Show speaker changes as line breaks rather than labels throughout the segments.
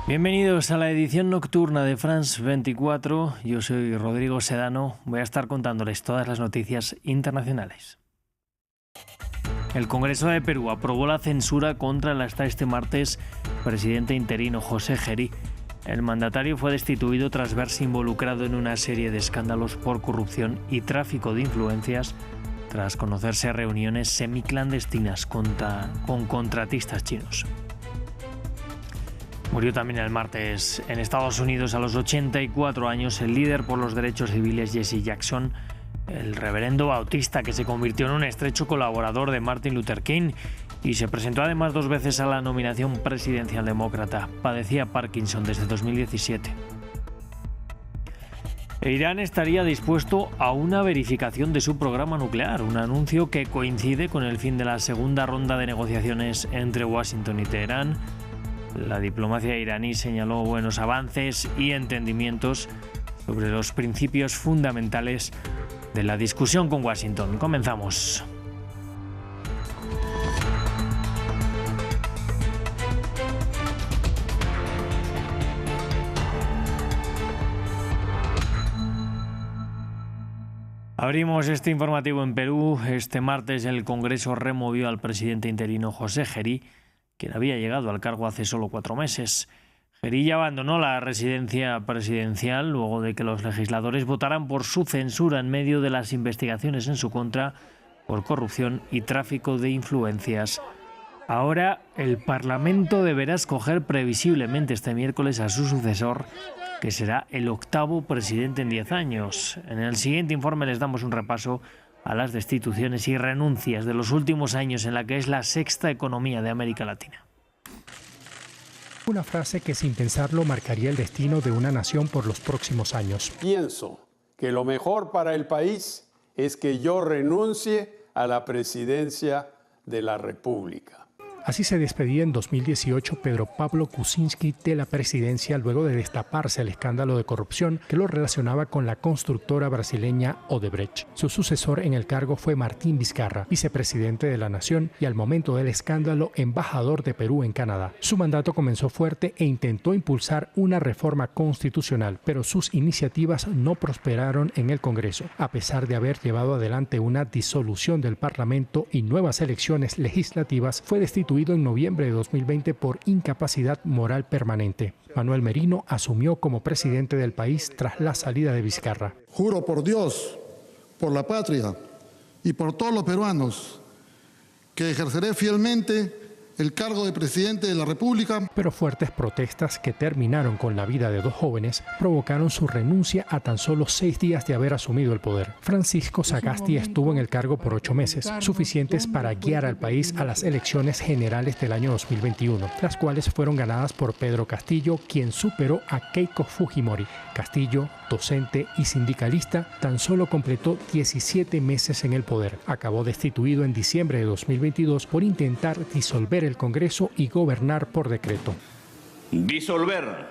Bienvenidos a la edición nocturna de France 24. Yo soy Rodrigo Sedano. Voy a estar contándoles todas las noticias internacionales. El Congreso de Perú aprobó la censura contra el hasta este martes presidente interino José Gerí. El mandatario fue destituido tras verse involucrado en una serie de escándalos por corrupción y tráfico de influencias, tras conocerse reuniones semiclandestinas con contratistas chinos. Murió también el martes en Estados Unidos a los 84 años el líder por los derechos civiles Jesse Jackson, el reverendo bautista que se convirtió en un estrecho colaborador de Martin Luther King y se presentó además 2 veces a la nominación presidencial demócrata. Padecía Parkinson desde 2017. Irán estaría dispuesto a una verificación de su programa nuclear, un anuncio que coincide con el fin de la segunda ronda de negociaciones entre Washington y Teherán. La diplomacia iraní señaló buenos avances y entendimientos sobre los principios fundamentales de la discusión con Washington. Comenzamos. Abrimos este informativo en Perú. Este martes el Congreso removió al presidente interino José Gerí, quien había llegado al cargo hace solo 4 meses. Gerí ya abandonó la residencia presidencial luego de que los legisladores votaran por su censura en medio de las investigaciones en su contra por corrupción y tráfico de influencias. Ahora el Parlamento deberá escoger previsiblemente este miércoles a su sucesor, que será el 8º presidente en 10 años. En el siguiente informe les damos un repaso a las destituciones y renuncias de los últimos años en la que es la 6ª economía de América Latina.
Una frase que sin pensarlo marcaría el destino de una nación por los próximos años.
Pienso que lo mejor para el país es que yo renuncie a la presidencia de la República.
Así se despedía en 2018 Pedro Pablo Kuczynski de la presidencia luego de destaparse el escándalo de corrupción que lo relacionaba con la constructora brasileña Odebrecht. Su sucesor en el cargo fue Martín Vizcarra, vicepresidente de la nación y al momento del escándalo embajador de Perú en Canadá. Su mandato comenzó fuerte e intentó impulsar una reforma constitucional, pero sus iniciativas no prosperaron en el Congreso, a pesar de haber llevado adelante una disolución del Parlamento y nuevas elecciones legislativas. Fue destituido en noviembre de 2020 por incapacidad moral permanente. Manuel Merino asumió como presidente del país tras la salida de Vizcarra.
Juro por Dios, por la patria y por todos los peruanos que ejerceré fielmente el cargo de presidente de la República.
Pero fuertes protestas que terminaron con la vida de 2 jóvenes provocaron su renuncia a tan solo 6 días de haber asumido el poder. Francisco Sagasti estuvo en el cargo por 8 meses, suficientes para guiar al país a las elecciones generales del año 2021, las cuales fueron ganadas por Pedro Castillo, quien superó a Keiko Fujimori. Castillo, docente y sindicalista, tan solo completó 17 meses en el poder. Acabó destituido en diciembre de 2022 por intentar disolver el Congreso y gobernar por decreto.
Disolver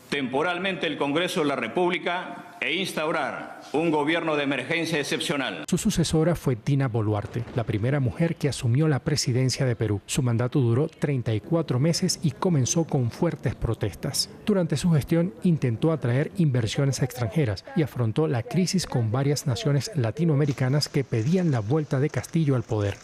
temporalmente el Congreso de la República e instaurar un gobierno de emergencia excepcional.
Su sucesora fue Dina Boluarte, la primera mujer que asumió la presidencia de Perú. Su mandato duró 34 meses y comenzó con fuertes protestas. Durante su gestión intentó atraer inversiones extranjeras y afrontó la crisis con varias naciones latinoamericanas que pedían la vuelta de Castillo al poder.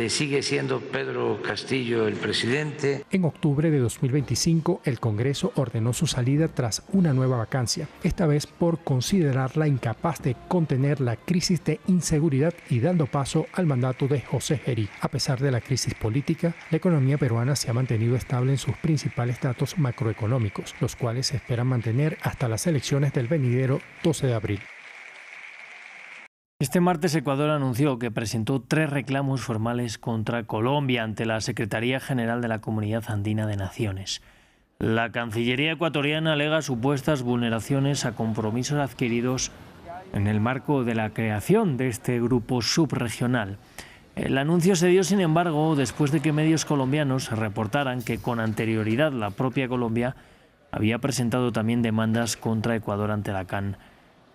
Sigue siendo Pedro Castillo el presidente.
En octubre de 2025, el Congreso ordenó su salida tras una nueva vacancia, esta vez por considerarla incapaz de contener la crisis de inseguridad y dando paso al mandato de José Gerí. A pesar de la crisis política, la economía peruana se ha mantenido estable en sus principales datos macroeconómicos, los cuales se esperan mantener hasta las elecciones del venidero 12 de abril.
Este martes Ecuador anunció que presentó 3 reclamos formales contra Colombia ante la Secretaría General de la Comunidad Andina de Naciones. La Cancillería ecuatoriana alega supuestas vulneraciones a compromisos adquiridos en el marco de la creación de este grupo subregional. El anuncio se dio, sin embargo, después de que medios colombianos reportaran que con anterioridad la propia Colombia había presentado también demandas contra Ecuador ante la CAN.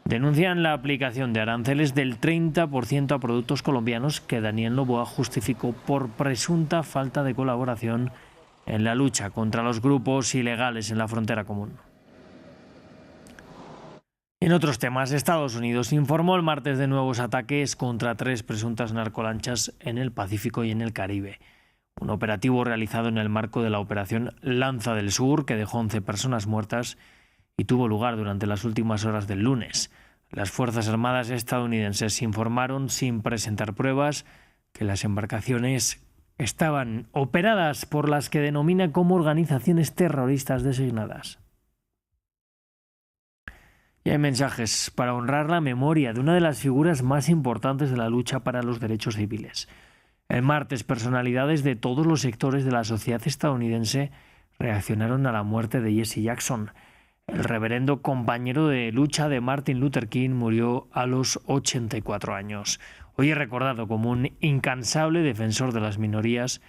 Denuncian la aplicación de aranceles del 30% a productos colombianos que Daniel Noboa justificó por presunta falta de colaboración en la lucha contra los grupos ilegales en la frontera común. En otros temas, Estados Unidos informó el martes de nuevos ataques contra 3 presuntas narcolanchas en el Pacífico y en el Caribe. Un operativo realizado en el marco de la operación Lanza del Sur, que dejó 11 personas muertas y tuvo lugar durante las últimas horas del lunes. Las Fuerzas Armadas estadounidenses informaron, sin presentar pruebas, que las embarcaciones estaban operadas por las que denomina como organizaciones terroristas designadas. Y hay mensajes para honrar la memoria de una de las figuras más importantes de la lucha para los derechos civiles. El martes, personalidades de todos los sectores de la sociedad estadounidense reaccionaron a la muerte de Jesse Jackson. El reverendo compañero de lucha de Martin Luther King murió a los 84 años. Hoy es recordado como un incansable defensor de las minorías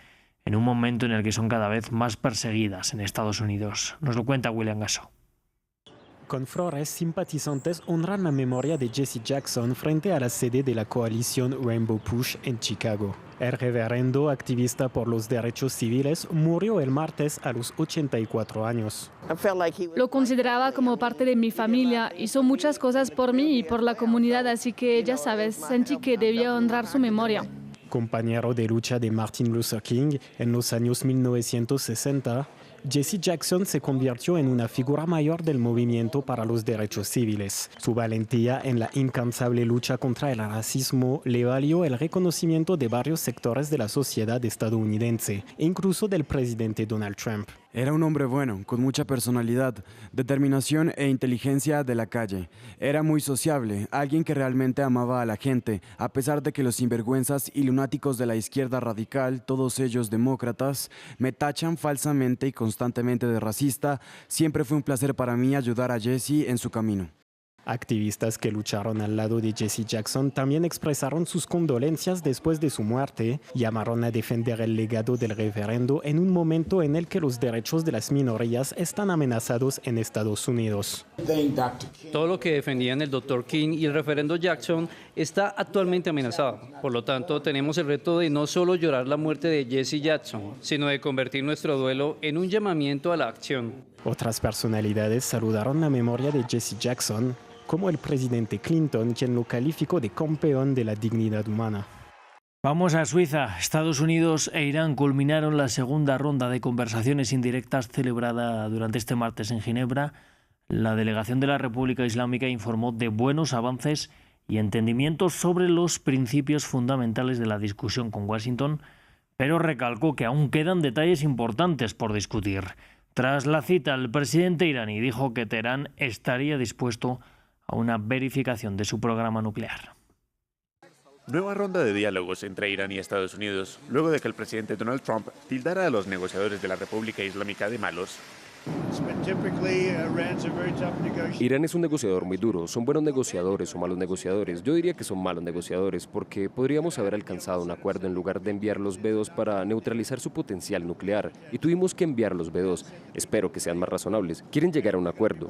en un momento en el que son cada vez más perseguidas en Estados Unidos. Nos lo cuenta William Gasso.
Con flores, simpatizantes honran la memoria de Jesse Jackson frente a la sede de la coalición Rainbow Push en Chicago. El reverendo, activista por los derechos civiles, murió el martes a los 84 años.
Lo consideraba como parte de mi familia, hizo muchas cosas por mí y por la comunidad, así que ya sabes, sentí que debía honrar su memoria.
Compañero de lucha de Martin Luther King en los años 1960, Jesse Jackson se convirtió en una figura mayor del movimiento para los derechos civiles. Su valentía en la incansable lucha contra el racismo le valió el reconocimiento de varios sectores de la sociedad estadounidense, incluso del presidente Donald Trump.
Era un hombre bueno, con mucha personalidad, determinación e inteligencia de la calle. Era muy sociable, alguien que realmente amaba a la gente, a pesar de que los sinvergüenzas y lunáticos de la izquierda radical, todos ellos demócratas, me tachan falsamente y constantemente de racista. Siempre fue un placer para mí ayudar a Jesse en su camino.
Activistas que lucharon al lado de Jesse Jackson también expresaron sus condolencias después de su muerte, llamaron a defender el legado del reverendo en un momento en el que los derechos de las minorías están amenazados en Estados Unidos.
Todo lo que defendían el Dr. King y el reverendo Jackson está actualmente amenazado. Por lo tanto, tenemos el reto de no solo llorar la muerte de Jesse Jackson, sino de convertir nuestro duelo en un llamamiento a la acción.
Otras personalidades saludaron la memoria de Jesse Jackson, como el presidente Clinton, quien lo calificó de campeón de la dignidad humana.
Vamos a Suiza. Estados Unidos e Irán culminaron la segunda ronda de conversaciones indirectas celebrada durante este martes en Ginebra. La delegación de la República Islámica informó de buenos avances y entendimientos sobre los principios fundamentales de la discusión con Washington, pero recalcó que aún quedan detalles importantes por discutir. Tras la cita, el presidente iraní dijo que Teherán estaría dispuesto a una verificación de su programa nuclear.
Nueva ronda de diálogos entre Irán y Estados Unidos, luego de que el presidente Donald Trump tildara a los negociadores de la República Islámica de malos.
Irán es un negociador muy duro. ¿Son buenos negociadores o malos negociadores? Yo diría que son malos negociadores porque podríamos haber alcanzado un acuerdo en lugar de enviar los B-2 para neutralizar su potencial nuclear. Y tuvimos que enviar los B-2. Espero que sean más razonables. Quieren llegar a un acuerdo.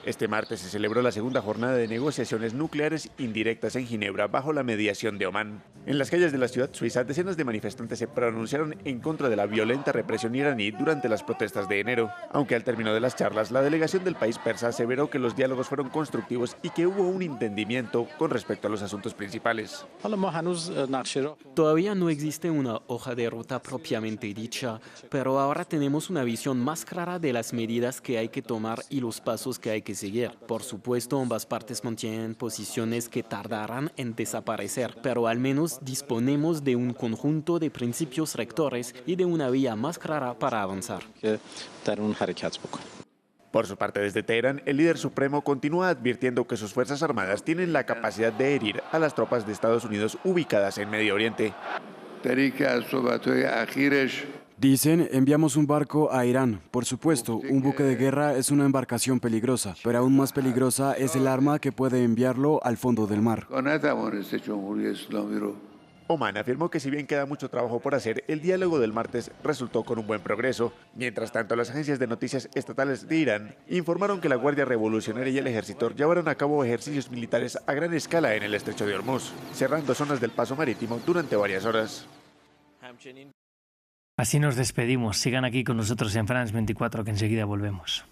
Este martes se celebró la segunda jornada de negociaciones nucleares indirectas en Ginebra bajo la mediación de Omán. En las calles de la ciudad suiza, decenas de manifestantes se pronunciaron en contra de la violenta represión iraní durante las protestas de enero. Aunque al término de las charlas, la delegación del país persa aseveró que los diálogos fueron constructivos y que hubo un entendimiento con respecto a los asuntos principales.
Todavía no existe una hoja de ruta propiamente dicha, pero ahora tenemos una visión más clara de las medidas que hay que tomar y los pasos que hay que seguir. Por supuesto, ambas partes mantienen posiciones que tardarán en desaparecer, pero al menos disponemos de un conjunto de principios rectores y de una vía más clara para avanzar.
Por su parte, desde Teherán, el líder supremo continúa advirtiendo que sus Fuerzas Armadas tienen la capacidad de herir a las tropas de Estados Unidos ubicadas en Medio Oriente.
Dicen, enviamos un barco a Irán. Por supuesto, un buque de guerra es una embarcación peligrosa, pero aún más peligrosa es el arma que puede enviarlo al fondo del mar.
Omán afirmó que si bien queda mucho trabajo por hacer, el diálogo del martes resultó con un buen progreso. Mientras tanto, las agencias de noticias estatales de Irán informaron que la Guardia Revolucionaria y el ejército llevaron a cabo ejercicios militares a gran escala en el estrecho de Hormuz, cerrando zonas del paso marítimo durante varias horas.
Así nos despedimos. Sigan aquí con nosotros en France 24, que enseguida volvemos.